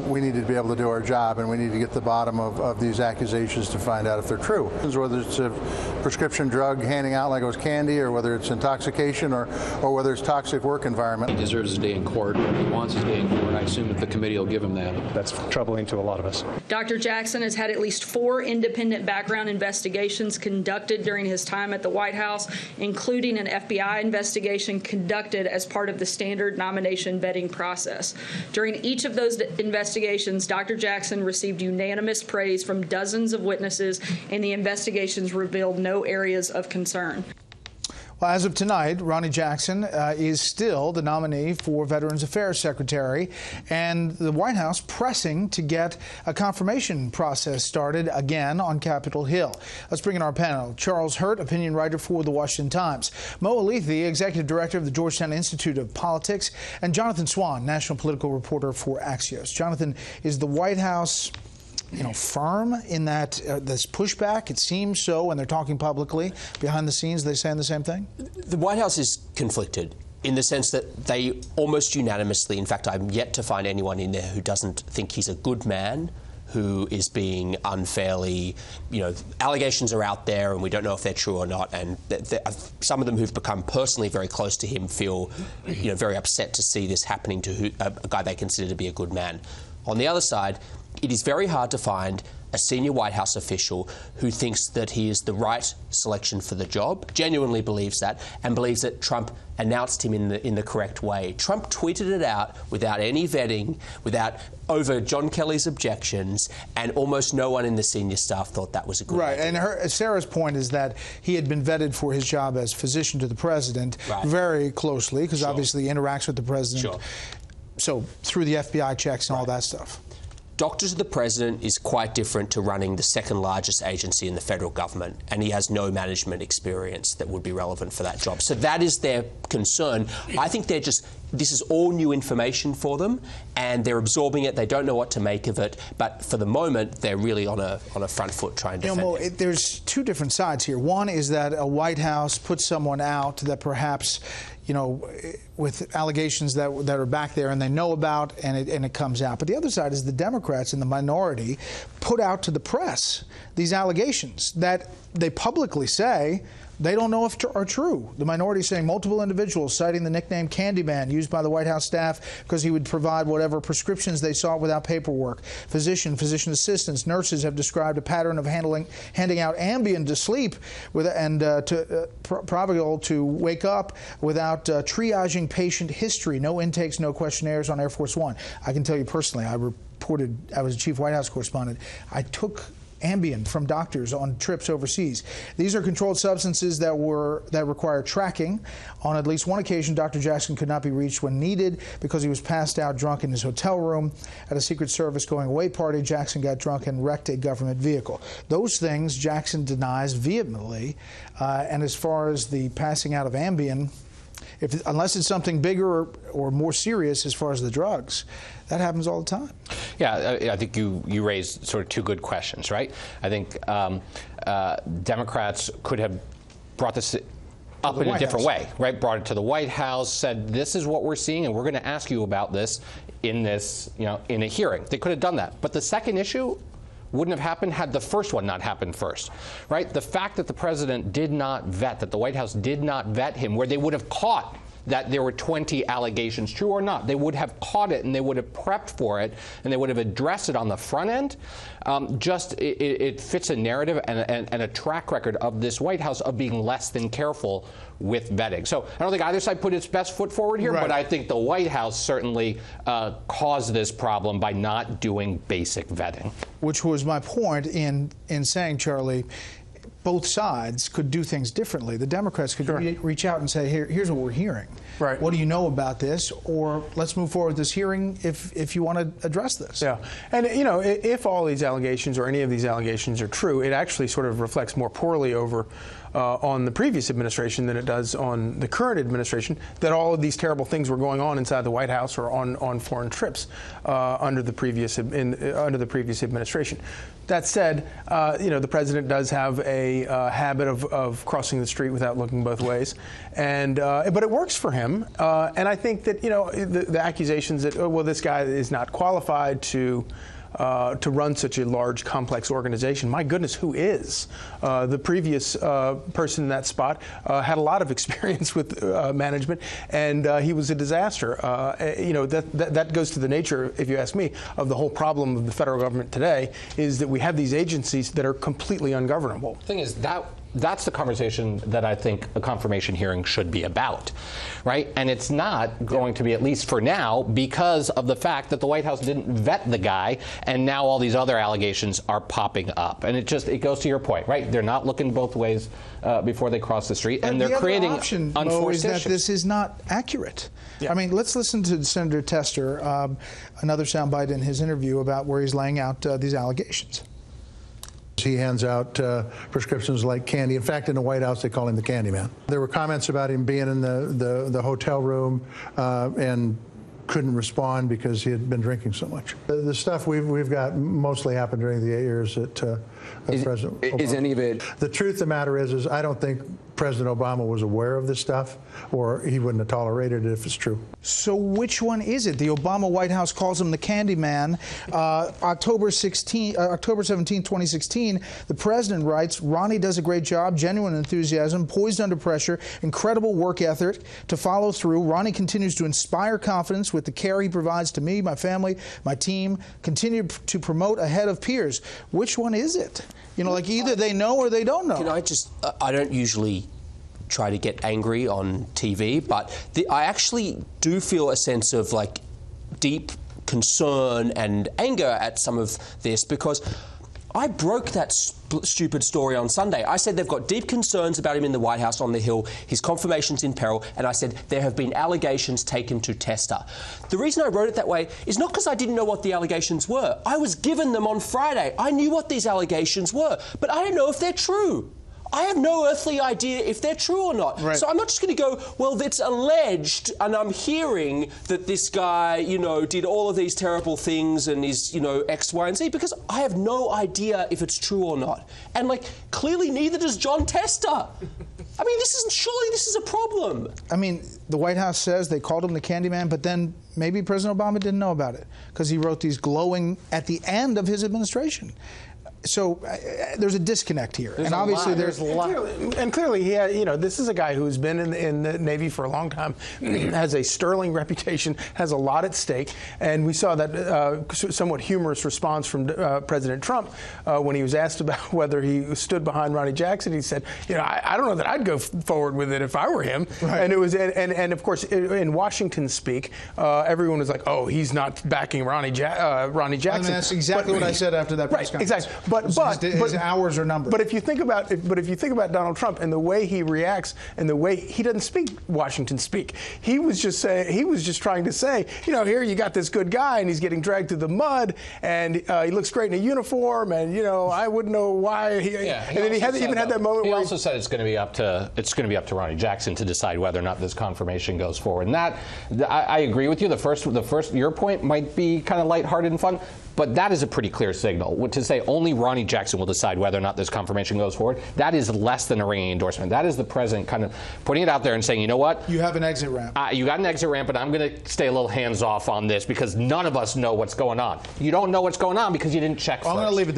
We need to be able to do our job, and we need to get to the bottom of these accusations to find out if they're true. Whether it's a prescription drug handing out like it was candy, or whether it's intoxication, or whether it's toxic work environment. He deserves his day in court. He wants his day in court. I assume that the committee will give him that. That's troubling to a lot of us. Dr. Jackson has had at least 4 independent background investigations conducted during his time at the White House, including an FBI investigation conducted as part of the standard nomination vetting process. During each of those investigations, Dr. Jackson received unanimous praise from dozens of witnesses, and the investigations revealed no areas of concern. Well, as of tonight, Ronny Jackson is still the nominee for Veterans Affairs Secretary, and the White House pressing to get a confirmation process started again on Capitol Hill. Let's bring in our panel. Charles Hurt, opinion writer for The Washington Times, Mo Alethi, executive director of the Georgetown Institute of Politics, and Jonathan Swan, national political reporter for Axios. Jonathan, is the White House firm in that this pushback? It seems so, and they're talking publicly. Behind the scenes, they saying the same thing? The White House is conflicted in the sense that they almost unanimously, in fact, I'm yet to find anyone in there who doesn't think he's a good man, who is being unfairly, allegations are out there and we don't know if they're true or not, and some of them who've become personally very close to him feel, very upset to see this happening to a guy they consider to be a good man. On the other side, it is very hard to find a senior White House official who thinks that he is the right selection for the job, genuinely believes that, and believes that Trump announced him in the correct way. Trump tweeted it out without any vetting, over John Kelly's objections, and almost no one in the senior staff thought that was a good idea. And Sarah's point is that he had been vetted for his job as physician to the president very closely, because obviously he interacts with the president. So through the FBI checks and all that stuff. Doctor to the president is quite different to running the second largest agency in the federal government, and he has no management experience that would be relevant for that job. So that is their concern. I think this is all new information for them, and they're absorbing it. They don't know what to make of it, but for the moment, they're really on a front foot trying to defend it. There's two different sides here. One is that a White House puts someone out that perhaps, with allegations that are back there and they know about, and it comes out. But the other side is the Democrats in the minority put out to the press these allegations that they publicly say they don't know if are true. The minority saying multiple individuals citing the nickname Candyman used by the White House staff because he would provide whatever prescriptions they sought without paperwork. Physician assistants, nurses have described a pattern of handing out Ambien to sleep and Provigal to wake up without triaging patient history. No intakes, no questionnaires on Air Force One. I can tell you personally, I was a chief White House correspondent. I took Ambien from doctors on trips overseas. These are controlled substances that require tracking. On at least one occasion, Dr. Jackson could not be reached when needed because he was passed out drunk in his hotel room. At a Secret Service going-away party, Jackson got drunk and wrecked a government vehicle. Those things Jackson denies vehemently. And as far as the passing out of Ambien, unless it's something bigger or more serious as far as the drugs, that happens all the time. Yeah, I think you raised sort of two good questions, right? I think Democrats could have brought this up in a different way, right? Brought it to the White House, said this is what we're seeing, and we're going to ask you about this in this, in a hearing. They could have done that. But the second issue wouldn't have happened had the first one not happened first, right? The fact that the president did not vet, that the White House did not vet him, where they would have caught that there were 20 allegations, true or not. They would have caught it and they would have prepped for it and they would have addressed it on the front end. It fits a narrative and a track record of this White House of being less than careful with vetting. So I don't think either side put its best foot forward here, but I think the White House certainly caused this problem by not doing basic vetting. Which was my point in saying, Charlie, both sides could do things differently. The Democrats could reach out and say, here's what we're hearing. Right. What do you know about this? Or let's move forward with this hearing if you want to address this. Yeah. And, if all these allegations or any of these allegations are true, it actually sort of reflects more poorly over on the previous administration than it does on the current administration, that all of these terrible things were going on inside the White House or on foreign trips under the previous administration. That said, the president does have a habit of crossing the street without looking both ways, but it works for him. And I think that the accusations that this guy is not qualified to run such a large, complex organization. My goodness, who is? The previous person in that spot had a lot of experience with management, and he was a disaster. That goes to the nature, if you ask me, of the whole problem of the federal government today, is that we have these agencies that are completely ungovernable. The thing is, that's the conversation that I think a confirmation hearing should be about, right? And it's not going to be, at least for now, because of the fact that the White House didn't vet the guy, and now all these other allegations are popping up. And it goes to your point, right? They're not looking both ways before they cross the street, and they're creating option, unforced Mo, is issues. that this is not accurate. Yeah. I mean, let's listen to Senator Tester, another soundbite in his interview about where he's laying out these allegations. He hands out prescriptions like candy. In fact, in the White House, they call him the candy man. There were comments about him being in the hotel room and couldn't respond because he had been drinking so much. The stuff we've got mostly happened during the 8 years that President Obama. Is any of it? The truth of the matter is I don't think President Obama was aware of this stuff, or he wouldn't have tolerated it if it's true. So which one is it? The Obama White House calls him the candy man. October 17, 2016, the president writes, Ronny does a great job, genuine enthusiasm, poised under pressure, incredible work ethic to follow through. Ronny continues to inspire confidence with the care he provides to me, my family, my team, continue to promote ahead of peers. Which one is it? Like either they know or they don't know. I don't usually try to get angry on TV, but I actually do feel a sense of deep concern and anger at some of this, because I broke that stupid story on Sunday. I said they've got deep concerns about him in the White House on the Hill, his confirmation's in peril, and I said there have been allegations taken to Tester. The reason I wrote it that way is not because I didn't know what the allegations were. I was given them on Friday. I knew what these allegations were, but I don't know if they're true. I have no earthly idea if they're true or not. Right. So I'm not just going to go, well, it's alleged, and I'm hearing that this guy, did all of these terrible things and is, X, Y, and Z, because I have no idea if it's true or not. And, clearly neither does John Tester. I mean, surely this is a problem. I mean, the White House says they called him the candy man, but then maybe President Obama didn't know about it because he wrote these glowing at the end of his administration. So there's a disconnect here, and obviously there's a lot. And clearly, he had, this is a guy who's been in the Navy for a long time, has a sterling reputation, has a lot at stake, and we saw that somewhat humorous response from President Trump when he was asked about whether he stood behind Ronny Jackson. He said, I don't know that I'd go forward with it if I were him. Right. And it was, and of course, in Washington speak, everyone was like, oh, he's not backing Ronny Jackson. And that's exactly what I said after that press conference. Exactly. But his hours are numbered. But if you think about Donald Trump and the way he reacts and the way he doesn't speak Washington speak, he was just trying to say, here you got this good guy and he's getting dragged through the mud and he looks great in a uniform and I wouldn't know why. And then he had that moment. He also said it's going to be up to Ronny Jackson to decide whether or not this confirmation goes forward. And I agree with you. The first your point might be kind of lighthearted and fun. But that is a pretty clear signal. To say only Ronny Jackson will decide whether or not this confirmation goes forward, that is less than a ringing endorsement. That is the president kind of putting it out there and saying, you know what? You have an exit ramp. You got an exit ramp, but I'm going to stay a little hands-off on this because none of us know what's going on. You don't know what's going on because you didn't check first. I'm going to leave it there.